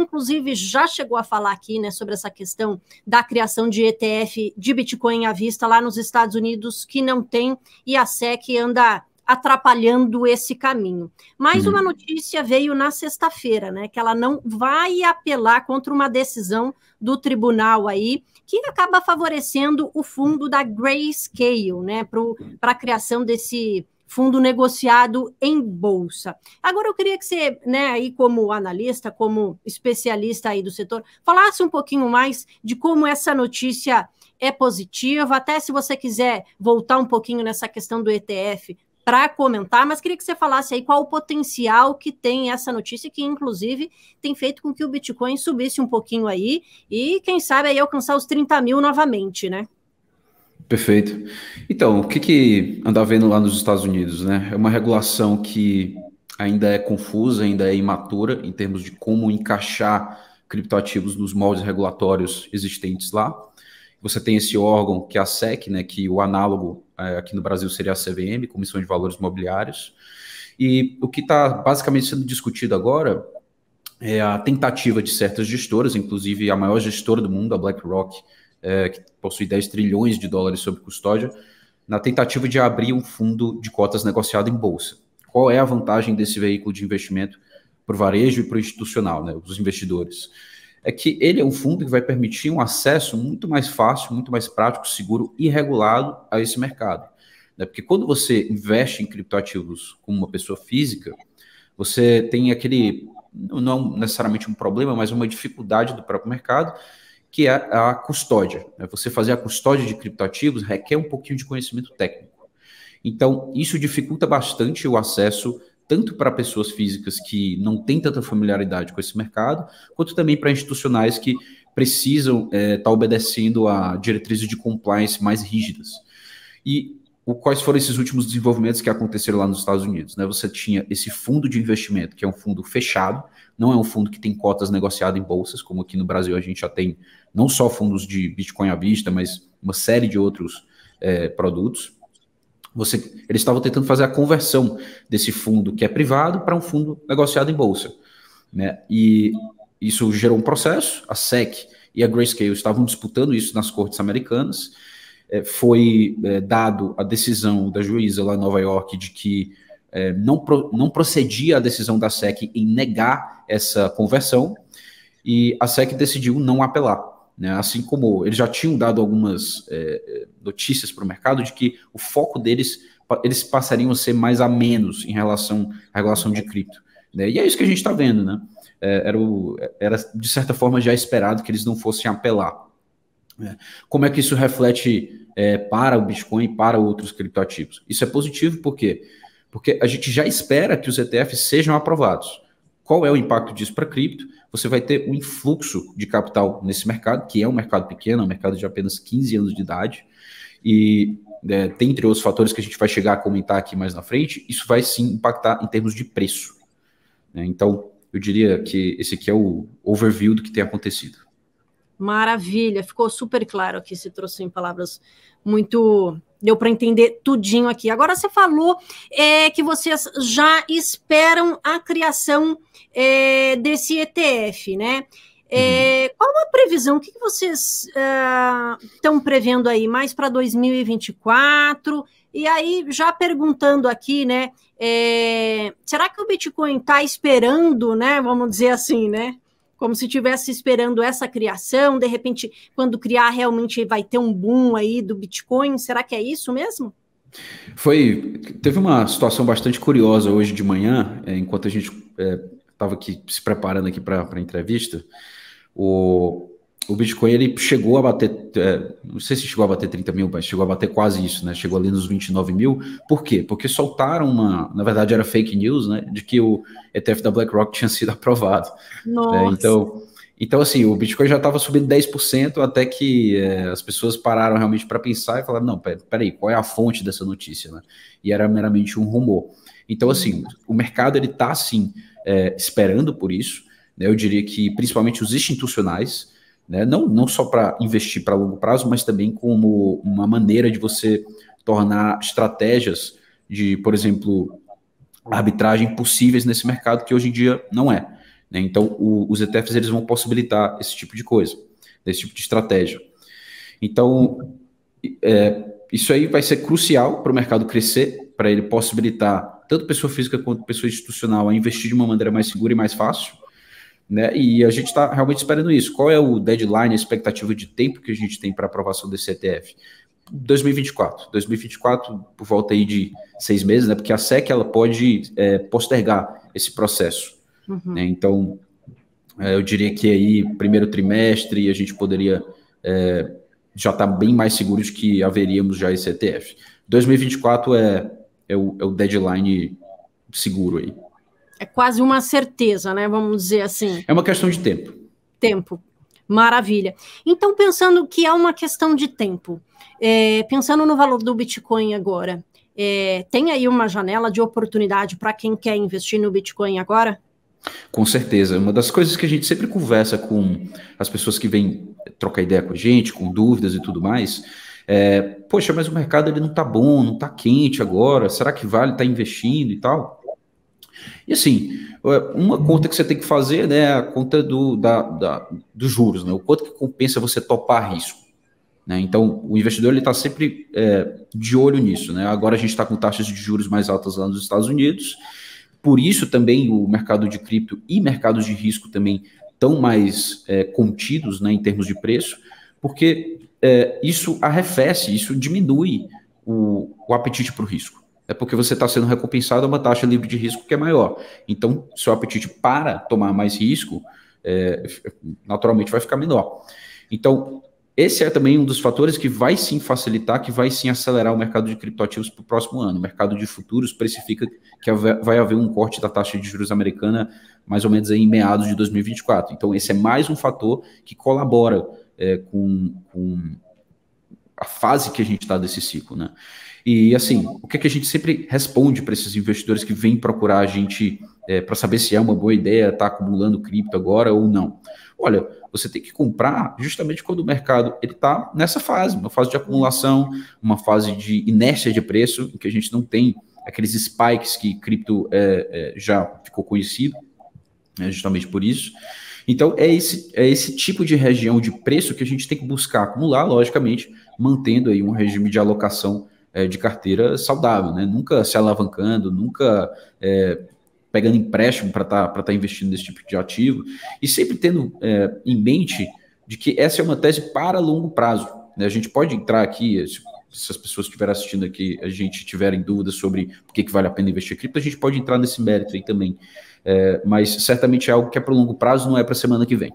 inclusive já chegou a falar aqui, né, sobre essa questão da criação de ETF de Bitcoin à vista lá nos Estados Unidos, que não tem, e a SEC anda atrapalhando esse caminho. Mais uma notícia veio na sexta-feira, né, que ela não vai apelar contra uma decisão do tribunal aí, que acaba favorecendo o fundo da Grayscale, né, para a criação desse fundo negociado em bolsa. Agora eu queria que você, né, aí como analista, como especialista aí do setor, falasse um pouquinho mais de como essa notícia é positiva, até se você quiser voltar um pouquinho nessa questão do ETF para comentar, mas queria que você falasse aí qual o potencial que tem essa notícia, que inclusive tem feito com que o Bitcoin subisse um pouquinho aí e quem sabe aí alcançar os 30 mil novamente, né? Perfeito. Então, o que anda vendo lá nos Estados Unidos, né? É uma regulação que ainda é confusa, ainda é imatura em termos de como encaixar criptoativos nos moldes regulatórios existentes lá. Você tem esse órgão que é a SEC, né, que o análogo aqui no Brasil seria a CVM, Comissão de Valores Mobiliários. E o que está basicamente sendo discutido agora é a tentativa de certas gestoras, inclusive a maior gestora do mundo, a BlackRock, que possui 10 trilhões de dólares sob custódia, na tentativa de abrir um fundo de cotas negociado em bolsa. Qual é a vantagem desse veículo de investimento para o varejo e para o institucional, né, os investidores? É que ele é um fundo que vai permitir um acesso muito mais fácil, muito mais prático, seguro e regulado a esse mercado. Né? Porque quando você investe em criptoativos como uma pessoa física, você tem aquele, não necessariamente um problema, mas uma dificuldade do próprio mercado, que é a custódia. Né? Você fazer a custódia de criptoativos requer um pouquinho de conhecimento técnico. Então, isso dificulta bastante o acesso tanto para pessoas físicas que não têm tanta familiaridade com esse mercado, quanto também para institucionais que precisam estar obedecendo a diretrizes de compliance mais rígidas. E quais foram esses últimos desenvolvimentos que aconteceram lá nos Estados Unidos? Né? Você tinha esse fundo de investimento, que é um fundo fechado, não é um fundo que tem cotas negociadas em bolsas, como aqui no Brasil a gente já tem não só fundos de Bitcoin à vista, mas uma série de outros produtos. Eles estavam tentando fazer a conversão desse fundo que é privado para um fundo negociado em bolsa. Né? E isso gerou um processo, a SEC e a Grayscale estavam disputando isso nas cortes americanas, foi dado a decisão da juíza lá em Nova York de que não procedia a decisão da SEC em negar essa conversão, e a SEC decidiu não apelar. Né? Assim como eles já tinham dado algumas notícias para o mercado de que o foco deles, eles passariam a ser mais a menos em relação à regulação de cripto. Né? E é isso que a gente está vendo. Né? Era, de certa forma, já esperado que eles não fossem apelar. Como é que isso reflete para o Bitcoin e para outros criptoativos? Isso é positivo por quê? Porque a gente já espera que os ETFs sejam aprovados. Qual é o impacto disso para cripto? Você vai ter um influxo de capital nesse mercado, que é um mercado pequeno, um mercado de apenas 15 anos de idade, e dentre outros fatores que a gente vai chegar a comentar aqui mais na frente, isso vai sim impactar em termos de preço. Né? Então, eu diria que esse aqui é o overview do que tem acontecido. Maravilha, ficou super claro aqui, você trouxe em palavras muito... Deu para entender tudinho aqui. Agora você falou que vocês já esperam a criação desse ETF, né? Qual a previsão? O que vocês estão prevendo aí mais para 2024? E aí, já perguntando aqui, né? Será que o Bitcoin está esperando, né? Vamos dizer assim, né? Como se estivesse esperando essa criação, de repente, quando criar, realmente vai ter um boom aí do Bitcoin. Será que é isso mesmo? Teve uma situação bastante curiosa hoje de manhã, enquanto a gente estava aqui se preparando aqui para a entrevista. O Bitcoin ele chegou a bater, não sei se chegou a bater 30 mil, mas chegou a bater quase isso, né? Chegou ali nos 29 mil. Por quê? Porque soltaram na verdade era fake news, né? De que o ETF da BlackRock tinha sido aprovado. Então, assim, o Bitcoin já estava subindo 10% até que as pessoas pararam realmente para pensar e falaram, não, peraí, qual é a fonte dessa notícia, né? E era meramente um rumor. Então, assim, o mercado ele está, assim, esperando por isso, né? Eu diria que principalmente os institucionais, né? Não só para investir para longo prazo, mas também como uma maneira de você tornar estratégias de, por exemplo, arbitragem possíveis nesse mercado que hoje em dia não é. né? Então, os ETFs eles vão possibilitar esse tipo de coisa, esse tipo de estratégia. Então, isso aí vai ser crucial para o mercado crescer, para ele possibilitar tanto pessoa física quanto pessoa institucional a investir de uma maneira mais segura e mais fácil, né? E a gente está realmente esperando isso. Qual é o deadline, a expectativa de tempo que a gente tem para aprovação desse ETF? 2024, por volta aí de 6 meses, né? Porque a SEC ela pode postergar esse processo, né? Então, eu diria que aí primeiro trimestre a gente poderia já estar bem mais seguros que haveríamos já esse ETF. 2024 é o deadline seguro aí. É quase uma certeza, né? Vamos dizer assim. É uma questão de tempo. Tempo. Maravilha. Então, pensando que é uma questão de tempo, pensando no valor do Bitcoin agora, tem aí uma janela de oportunidade para quem quer investir no Bitcoin agora? Com certeza. Uma das coisas que a gente sempre conversa com as pessoas que vêm trocar ideia com a gente, com dúvidas e tudo mais, poxa, mas o mercado ele não está bom, não está quente agora, será que vale estar investindo e tal? E assim, uma conta que você tem que fazer, né, é a conta dos juros, né, o quanto que compensa você topar risco, né? Então, o investidor ele está sempre de olho nisso, né? Agora a gente está com taxas de juros mais altas lá nos Estados Unidos, por isso também o mercado de cripto e mercados de risco também estão mais contidos, né, em termos de preço, porque isso arrefece, isso diminui o apetite para o risco. É porque você está sendo recompensado a uma taxa livre de risco que é maior. Então, seu apetite para tomar mais risco, naturalmente vai ficar menor. Então, esse é também um dos fatores que vai sim facilitar, que vai sim acelerar o mercado de criptoativos para o próximo ano. O mercado de futuros precifica que vai haver um corte da taxa de juros americana mais ou menos aí em meados de 2024. Então, esse é mais um fator que colabora com a fase que a gente está desse ciclo, né? E assim, o que a gente sempre responde para esses investidores que vêm procurar a gente para saber se é uma boa ideia estar acumulando cripto agora ou não? Olha, você tem que comprar justamente quando o mercado ele está nessa fase, uma fase de acumulação, uma fase de inércia de preço, em que a gente não tem aqueles spikes que cripto já ficou conhecido, justamente por isso. Então, é esse tipo de região de preço que a gente tem que buscar acumular, logicamente, mantendo aí um regime de alocação de carteira saudável, né? Nunca se alavancando, nunca pegando empréstimo para tá investindo nesse tipo de ativo, e sempre tendo em mente de que essa é uma tese para longo prazo, né? A gente pode entrar aqui, se as pessoas que estiverem assistindo aqui, a gente tiverem dúvidas sobre por que vale a pena investir em cripto, a gente pode entrar nesse mérito aí também. Mas certamente é algo que é para longo prazo, não é para a semana que vem.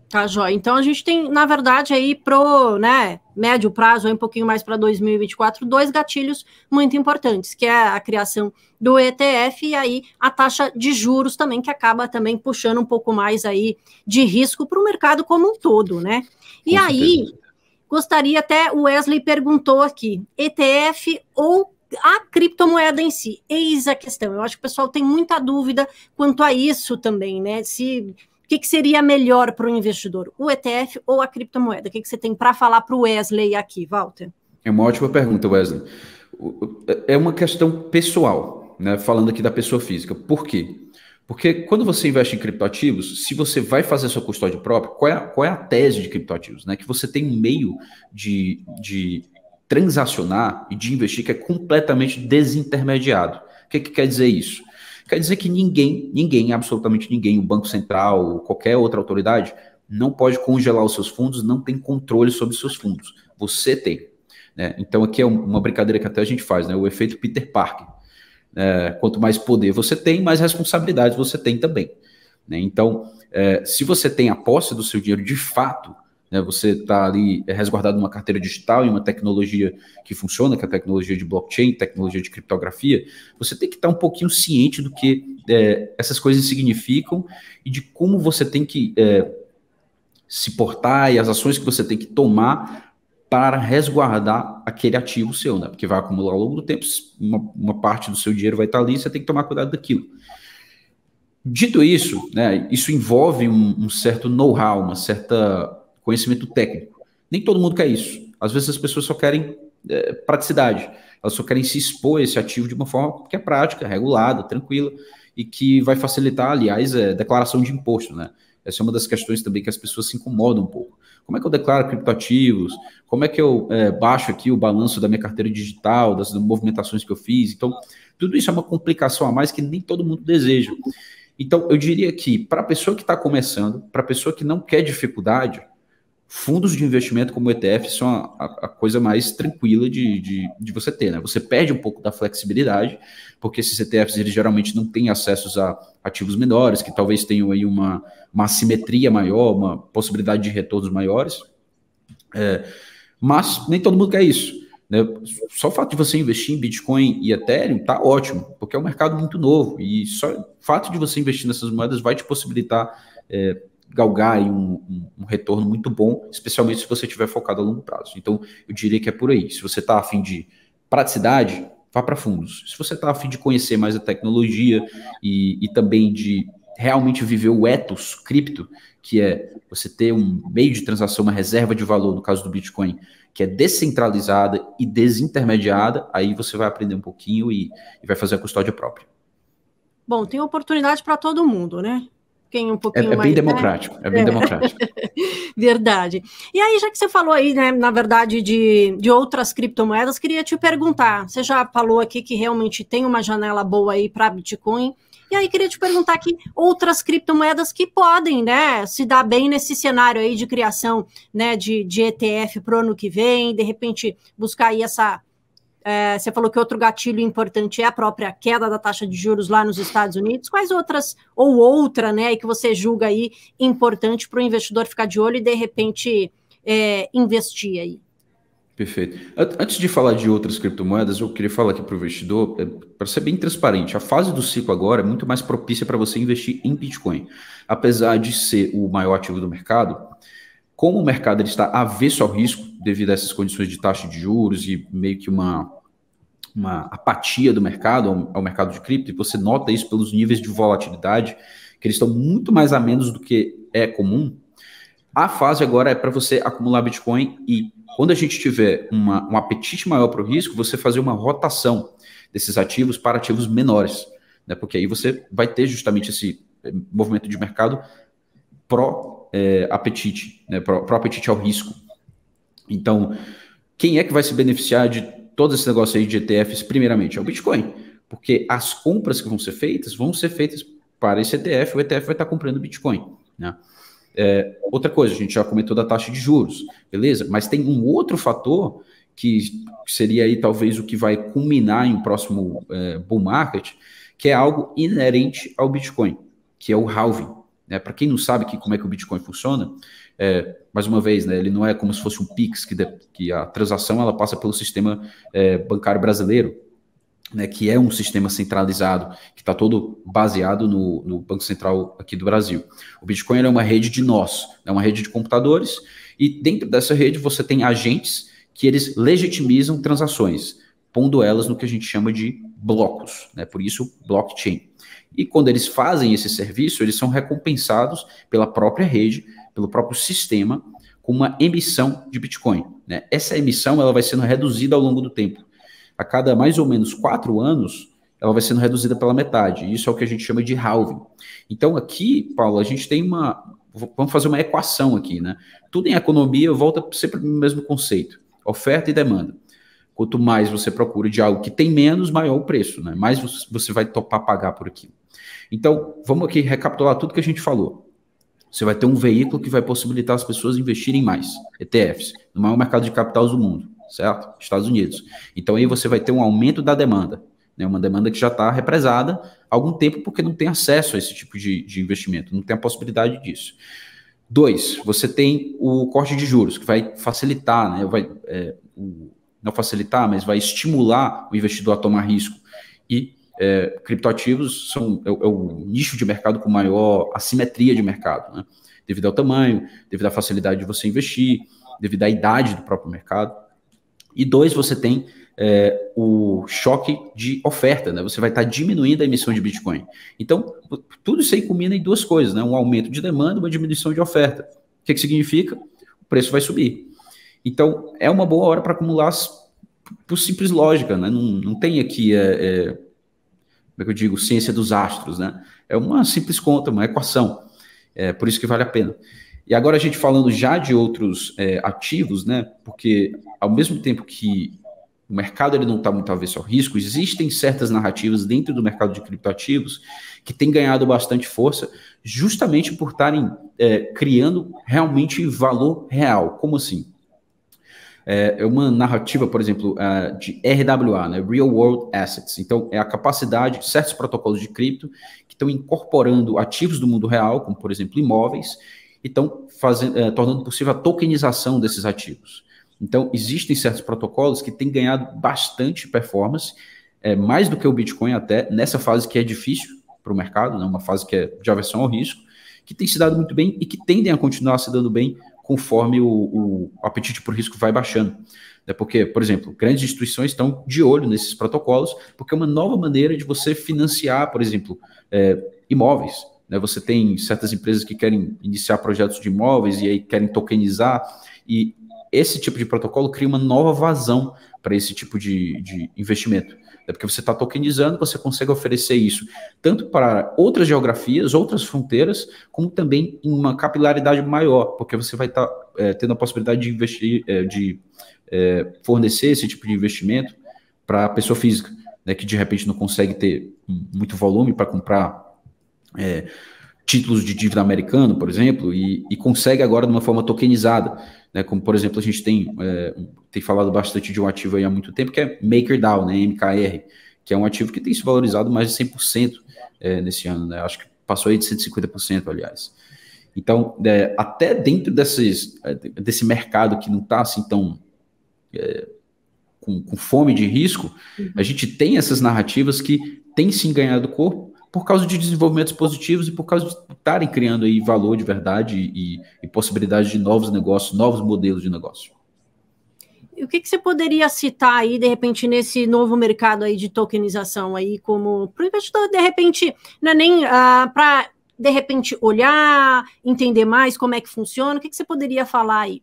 Tá, joia. Então a gente tem, na verdade, aí pro, né, médio prazo, aí um pouquinho mais para 2024, 2 gatilhos muito importantes, que é a criação do ETF e aí a taxa de juros também, que acaba também puxando um pouco mais aí de risco para o mercado como um todo, né? E Com aí, certeza. gostaria até, o Wesley perguntou aqui, ETF ou a criptomoeda em si? Eis a questão. Eu acho que o pessoal tem muita dúvida quanto a isso também, né? O que seria melhor para o investidor, o ETF ou a criptomoeda? O que você tem para falar para o Wesley aqui, Walter? É uma ótima pergunta, Wesley. É uma questão pessoal, né? Falando aqui da pessoa física. Por quê? Porque quando você investe em criptoativos, se você vai fazer sua custódia própria, qual é a tese de criptoativos? Né? Que você tem um meio de transacionar e de investir que é completamente desintermediado. O que quer dizer isso? Quer dizer que ninguém, absolutamente ninguém, o Banco Central, qualquer outra autoridade, não pode congelar os seus fundos, não tem controle sobre os seus fundos. Você tem, né? Então aqui é uma brincadeira que até a gente faz, né? O efeito Peter Parker. Quanto mais poder você tem, mais responsabilidades você tem também, né? Então, se você tem a posse do seu dinheiro de fato, né, você está ali resguardado numa carteira digital e uma tecnologia que funciona, que é a tecnologia de blockchain, tecnologia de criptografia, você tem que estar um pouquinho ciente do que essas coisas significam e de como você tem que se portar e as ações que você tem que tomar para resguardar aquele ativo seu, né? Porque vai acumular ao longo do tempo, uma parte do seu dinheiro vai estar ali e você tem que tomar cuidado daquilo. Dito isso, né, isso envolve um certo know-how, uma certa conhecimento técnico. Nem todo mundo quer isso. Às vezes as pessoas só querem praticidade. Elas só querem se expor a esse ativo de uma forma que é prática, regulada, tranquila. e que vai facilitar, aliás, declaração de imposto, né? Essa é uma das questões também que as pessoas se incomodam um pouco. Como é que eu declaro criptoativos? Como é que eu baixo aqui o balanço da minha carteira digital, das movimentações que eu fiz? Então, tudo isso é uma complicação a mais que nem todo mundo deseja. Então, eu diria que para a pessoa que está começando, para a pessoa que não quer dificuldade, fundos de investimento como ETF são a coisa mais tranquila de você ter, né? Você perde um pouco da flexibilidade, porque esses ETFs eles geralmente não têm acessos a ativos menores, que talvez tenham aí uma assimetria maior, uma possibilidade de retornos maiores, mas nem todo mundo quer isso, né? Só o fato de você investir em Bitcoin e Ethereum tá ótimo, porque é um mercado muito novo, e só o fato de você investir nessas moedas vai te possibilitar galgar aí um retorno muito bom, especialmente se você estiver focado a longo prazo. Então, eu diria que é por aí. Se você está a fim de praticidade, vá para fundos. Se você está a fim de conhecer mais a tecnologia e também de realmente viver o ethos cripto, que é você ter um meio de transação, uma reserva de valor, no caso do Bitcoin, que é descentralizada e desintermediada, aí você vai aprender um pouquinho e vai fazer a custódia própria. Bom, tem oportunidade para todo mundo, né? Quem um pouquinho mais, bem democrático, é bem democrático. Verdade. E aí, já que você falou aí, né, na verdade, de outras criptomoedas, queria te perguntar, você já falou aqui que realmente tem uma janela boa aí para Bitcoin, e aí queria te perguntar aqui outras criptomoedas que podem, né, se dar bem nesse cenário aí de criação, né, de ETF para o ano que vem, de repente buscar aí essa... você falou que outro gatilho importante é a própria queda da taxa de juros lá nos Estados Unidos. Quais outras, ou outra, né, que você julga aí importante para o investidor ficar de olho e, de repente, investir aí? Perfeito. Antes de falar de outras criptomoedas, eu queria falar aqui para o investidor, para ser bem transparente, a fase do ciclo agora é muito mais propícia para você investir em Bitcoin. Apesar de ser o maior ativo do mercado, como o mercado ele está avesso ao risco, devido a essas condições de taxa de juros e meio que uma apatia do mercado ao mercado de cripto, e você nota isso pelos níveis de volatilidade, que eles estão muito mais a menos do que é comum, a fase agora é para você acumular Bitcoin e quando a gente tiver um apetite maior para o risco, você fazer uma rotação desses ativos para ativos menores, né? Porque aí você vai ter justamente esse movimento de mercado pró-apetite, né? Pró-apetite ao risco. Então, quem é que vai se beneficiar de todo esse negócio aí de ETFs, primeiramente? É o Bitcoin, porque as compras que vão ser feitas para esse ETF, o ETF vai estar comprando Bitcoin, né? Outra coisa, a gente já comentou da taxa de juros, beleza? Mas tem um outro fator que seria aí talvez o que vai culminar em um próximo bull market, que é algo inerente ao Bitcoin, que é o halving, né? Para quem não sabe como é que o Bitcoin funciona, mais uma vez, né, ele não é como se fosse um Pix, que a transação ela passa pelo sistema bancário brasileiro, né, que é um sistema centralizado, que está todo baseado no Banco Central aqui do Brasil. O Bitcoin é uma rede de nós, é uma rede de computadores, e dentro dessa rede você tem agentes que eles legitimizam transações, pondo elas no que a gente chama de blocos, né, por isso blockchain. E quando eles fazem esse serviço, eles são recompensados pela própria rede, pelo próprio sistema, com uma emissão de Bitcoin, né? Essa emissão ela vai sendo reduzida ao longo do tempo. A cada mais ou menos 4 anos, ela vai sendo reduzida pela metade. Isso é o que a gente chama de halving. Então aqui, Paulo, a gente tem vamos fazer uma equação aqui, né? Tudo em economia volta sempre no mesmo conceito, oferta e demanda. Quanto mais você procura de algo que tem menos, maior o preço, né? Mais você vai topar pagar por aquilo. Então, vamos aqui recapitular tudo que a gente falou. Você vai ter um veículo que vai possibilitar as pessoas investirem mais, ETFs, no maior mercado de capitais do mundo, certo? Estados Unidos. Então aí você vai ter um aumento da demanda, né? Uma demanda que já está represada há algum tempo porque não tem acesso a esse tipo de investimento, não tem a possibilidade disso. 2, você tem o corte de juros, que vai facilitar, né? Não facilitar, mas vai estimular o investidor a tomar risco. E criptoativos é o nicho de mercado com maior assimetria de mercado, né? Devido ao tamanho, devido à facilidade de você investir, devido à idade do próprio mercado. E 2, você tem o choque de oferta, né? Você vai estar diminuindo a emissão de Bitcoin. Então, tudo isso aí combina em 2 coisas, né? Um aumento de demanda e uma diminuição de oferta. O que significa? O preço vai subir. Então, é uma boa hora para acumular por simples lógica, né? Não tem aqui é que eu digo, ciência dos astros, né? É uma simples conta, uma equação. Por isso que vale a pena. E agora a gente falando já de outros ativos, né? Porque ao mesmo tempo que o mercado ele não está muito avesso ao risco, existem certas narrativas dentro do mercado de criptoativos que têm ganhado bastante força, justamente por estarem criando realmente valor real. Como assim? É uma narrativa, por exemplo, de RWA, né? Real World Assets. Então, é a capacidade de certos protocolos de cripto que estão incorporando ativos do mundo real, como, por exemplo, imóveis, e estão tornando possível a tokenização desses ativos. Então, existem certos protocolos que têm ganhado bastante performance, mais do que o Bitcoin até, nessa fase que é difícil para o mercado, né? Uma fase que é de aversão ao risco, que tem se dado muito bem e que tendem a continuar se dando bem conforme o apetite por risco vai baixando. Porque, por exemplo, grandes instituições estão de olho nesses protocolos, porque é uma nova maneira de você financiar, por exemplo, imóveis. Né? Você tem certas empresas que querem iniciar projetos de imóveis e aí querem tokenizar, e esse tipo de protocolo cria uma nova vazão para esse tipo de investimento. Porque você está tokenizando, você consegue oferecer isso tanto para outras geografias, outras fronteiras, como também em uma capilaridade maior, porque você vai estar tendo a possibilidade de investir, fornecer esse tipo de investimento para a pessoa física, né, que de repente não consegue ter muito volume para comprar títulos de dívida americano, por exemplo, e consegue agora de uma forma tokenizada, né, como, por exemplo, a gente tem falado bastante de um ativo aí há muito tempo, que é MakerDAO, né, MKR, que é um ativo que tem se valorizado mais de 100% nesse ano, né, acho que passou aí de 150%, aliás. Então, até dentro desse mercado que não está assim tão com fome de risco, a gente tem essas narrativas que têm sim ganhado corpo, por causa de desenvolvimentos positivos e por causa de estarem criando aí valor de verdade e possibilidade de novos negócios, novos modelos de negócio. E o que você poderia citar aí, de repente, nesse novo mercado aí de tokenização aí, como para o investidor, de repente, não é nem para, de repente, olhar, entender mais como é que funciona, o que você poderia falar aí?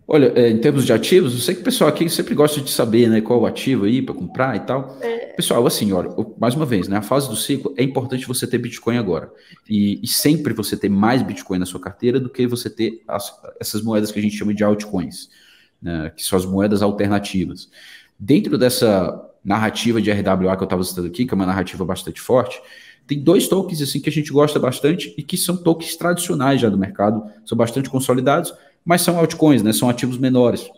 Olha, em termos de ativos, eu sei que o pessoal aqui sempre gosta de saber, né, qual o ativo aí para comprar e tal. Pessoal, assim, olha, mais uma vez, né, a fase do ciclo é importante você ter Bitcoin agora. E sempre você ter mais Bitcoin na sua carteira do que você ter essas moedas que a gente chama de altcoins, né, que são as moedas alternativas. Dentro dessa narrativa de RWA que eu estava citando aqui, que é uma narrativa bastante forte, tem dois tokens assim, que a gente gosta bastante e que são tokens tradicionais já do mercado, são bastante consolidados, mas são altcoins, né? São ativos menores.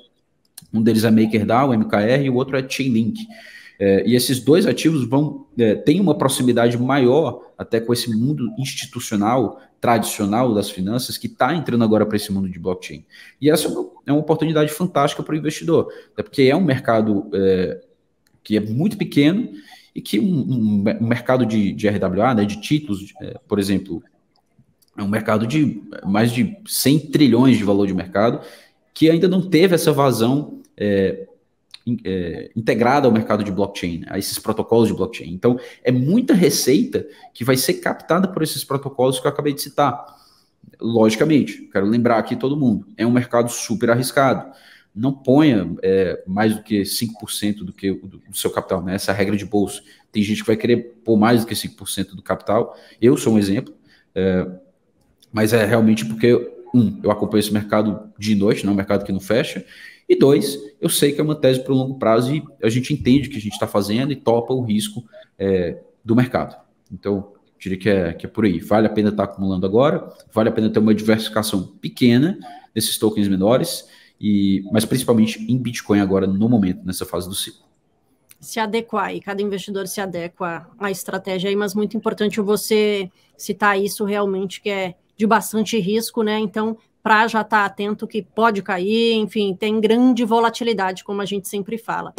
Um deles é MakerDAO, MKR, e o outro é Chainlink. E esses dois ativos têm uma proximidade maior até com esse mundo institucional, tradicional das finanças, que está entrando agora para esse mundo de blockchain. E essa é uma oportunidade fantástica para o investidor, porque é um mercado que é muito pequeno e que um mercado de RWA, né, de títulos, por exemplo, é um mercado de mais de 100 trilhões de valor de mercado, que ainda não teve essa vazão integrada ao mercado de blockchain, a esses protocolos de blockchain. Então, é muita receita que vai ser captada por esses protocolos que eu acabei de citar. Logicamente, quero lembrar aqui todo mundo, é um mercado super arriscado. Não ponha mais do que 5% do seu capital, né? Essa é a regra de bolsa. Tem gente que vai querer pôr mais do que 5% do capital. Eu sou um exemplo. Mas é realmente porque, eu acompanho esse mercado de noite, não é um mercado que não fecha, e dois, eu sei que é uma tese para o longo prazo e a gente entende o que a gente está fazendo e topa o risco do mercado. Então, diria que é por aí. Vale a pena estar acumulando agora, vale a pena ter uma diversificação pequena desses tokens menores, mas principalmente em Bitcoin agora, no momento, nessa fase do ciclo. Se adequar, e cada investidor se adequa à estratégia aí, mas muito importante você citar isso realmente, que é de bastante risco, né? Então, para já estar atento que pode cair, enfim, tem grande volatilidade, como a gente sempre fala.